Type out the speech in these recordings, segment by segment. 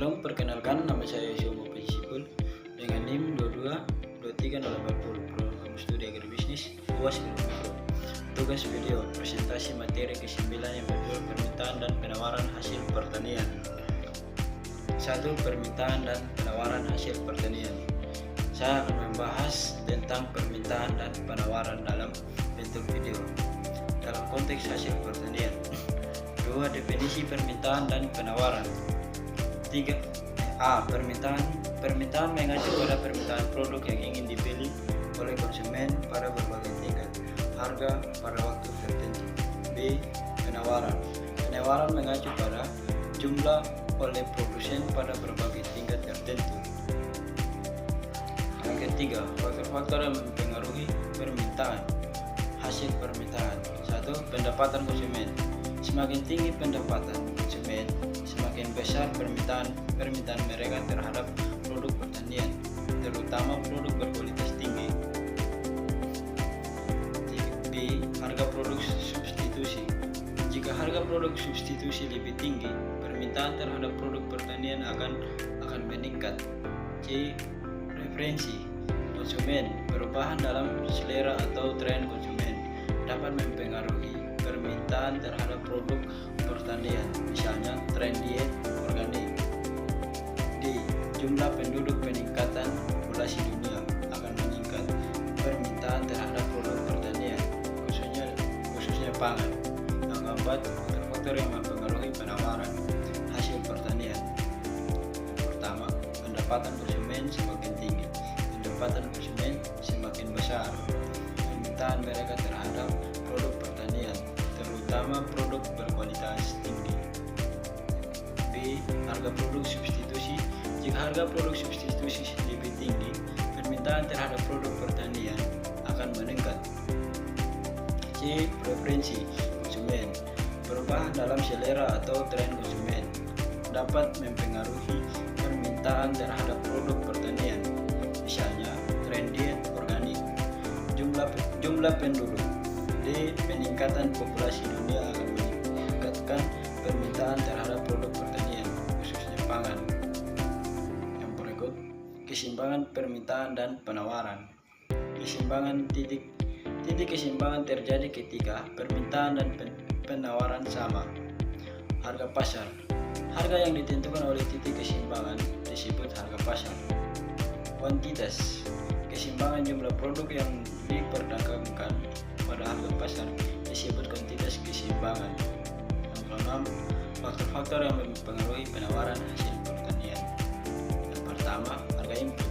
Shalom, perkenalkan nama saya Yomo Principal dengan NIM 222380 program studi agribisnis UAS Mikro. Tugas video presentasi materi ke-9 yang berjudul permintaan dan penawaran hasil pertanian. 1. Permintaan dan penawaran hasil pertanian. Saya akan membahas tentang permintaan dan penawaran dalam bentuk video dalam konteks hasil pertanian. 2. Definisi permintaan dan penawaran. 3. Permintaan mengacu pada permintaan produk yang ingin dibeli oleh konsumen pada berbagai tingkat harga pada waktu tertentu. B. Penawaran mengacu pada jumlah oleh produsen pada berbagai tingkat tertentu. Yang ketiga, faktor-faktor yang mempengaruhi permintaan. Hasil permintaan. 1. Pendapatan konsumen. Semakin tinggi pendapatan konsumen, semakin besar permintaan mereka terhadap produk pertanian, terutama produk berkualitas tinggi. B. Harga produk substitusi. Jika harga produk substitusi lebih tinggi, permintaan terhadap produk pertanian akan meningkat. C. Preferensi konsumen. Perubahan dalam selera atau tren konsumen dapat mempengaruhi permintaan terhadap produk pertanian, misalnya tren diet organik. D. Jumlah penduduk peningkatan populasi dunia akan meningkat permintaan terhadap produk pertanian, khususnya pangan. Yang keempat, faktor yang mempengaruhi penawaran hasil pertanian. Yang pertama, pendapatan konsumen semakin tinggi, pendapatan konsumen semakin besar, permintaan mereka terhadap produk pertanian, terutama produk berkualitas tinggi. B. Harga produk substitusi. Jika harga produk substitusi lebih tinggi, permintaan terhadap produk pertanian akan meningkat. C. Preferensi konsumen. Perubahan dalam selera atau tren konsumen dapat mempengaruhi permintaan terhadap produk pertanian, misalnya tren diet organik. Jumlah penduduk. D. Peningkatan populasi dunia akan meningkatkan permintaan terhadap produk pertanian, khususnya pangan. Yang berikut, keseimbangan permintaan dan penawaran. Titik keseimbangan terjadi ketika permintaan dan penawaran sama. Harga pasar. Harga yang ditentukan oleh titik keseimbangan disebut harga pasar. Kuantitas. Keseimbangan jumlah produk yang diperdagangkan pada harga pasar disebut kuantitas keseimbangan. Yang keenam, faktor-faktor yang mempengaruhi penawaran hasil pertanian. Yang pertama, harga input.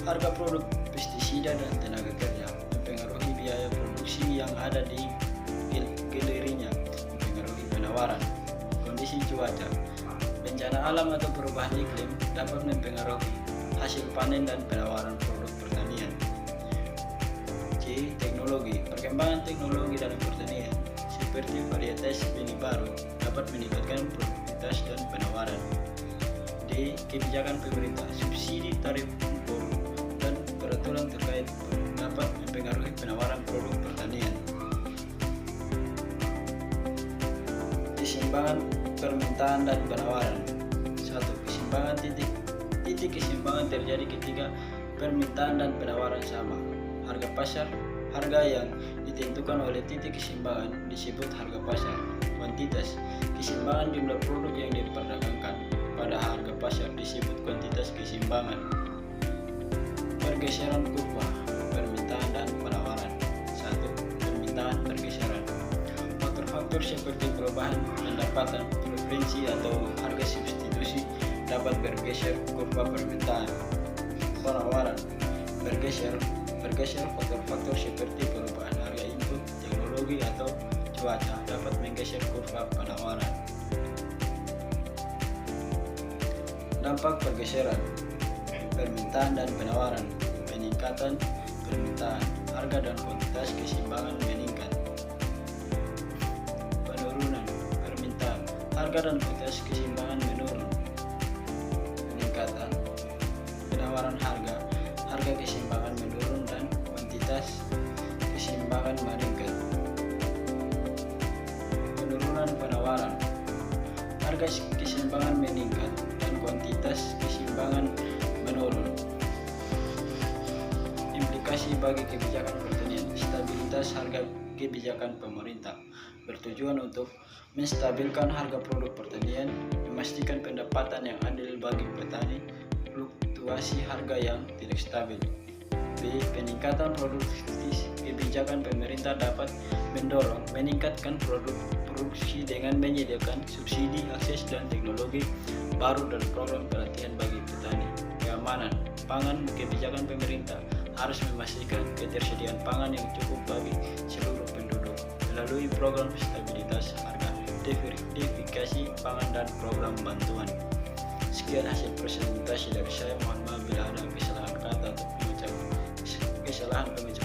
Harga produk pestisida dan tenaga kerja mempengaruhi biaya produksi yang ada di gilirinya, mempengaruhi penawaran. Kondisi cuaca. Bencana alam atau perubahan iklim dapat mempengaruhi hasil panen dan penawaran produk pertanian. C. Teknologi. Perkembangan teknologi dalam pertanian seperti varietas benih baru dapat meningkatkan produktivitas dan penawaran. D. Kebijakan pemerintah. Subsidi, tarif impor, dan peraturan terkait dapat mempengaruhi penawaran produk pertanian. Keseimbangan permintaan dan penawaran. 1. Keseimbangan titik keseimbangan terjadi ketika permintaan dan penawaran sama. Harga pasar. Harga yang ditentukan oleh titik keseimbangan disebut harga pasar. Kuantitas. Keseimbangan jumlah produk yang diperdagangkan pada harga pasar disebut kuantitas keseimbangan. Pergeseran kurva permintaan dan penawaran. 1. Permintaan pergeseran. Faktor-faktor seperti perubahan pendapatan, preferensi atau harga substitusi dapat bergeser kurva permintaan. Penawaran bergeser faktor-faktor seperti perubahan harga input, teknologi atau cuaca dapat menggeser kurva penawaran. Dampak pergeseran permintaan dan penawaran. Peningkatan permintaan, harga dan kuantitas keseimbangan meningkat. Penurunan permintaan, harga dan kuantitas keseimbangan menurun. Peningkatan penawaran, harga keseimbangan menurun dan kuantitas keseimbangan meningkat. Penurunan penawaran, harga keseimbangan meningkat dan kuantitas sebagai kebijakan pertanian. Stabilitas harga kebijakan pemerintah bertujuan untuk menstabilkan harga produk pertanian, memastikan pendapatan yang adil bagi petani, fluktuasi harga yang tidak stabil. B. Peningkatan produktivitas. Kebijakan pemerintah dapat mendorong meningkatkan produksi dengan menyediakan subsidi, akses dan teknologi baru dan program pelatihan bagi petani. Keamanan pangan. Kebijakan pemerintah harus memastikan ketersediaan pangan yang cukup bagi seluruh penduduk melalui program stabilitas harga, diversifikasi pangan dan program bantuan. Sekian hasil presentasi dari saya. Mohon maaf bila ada kesalahan kata atau kesalahan pengucapan.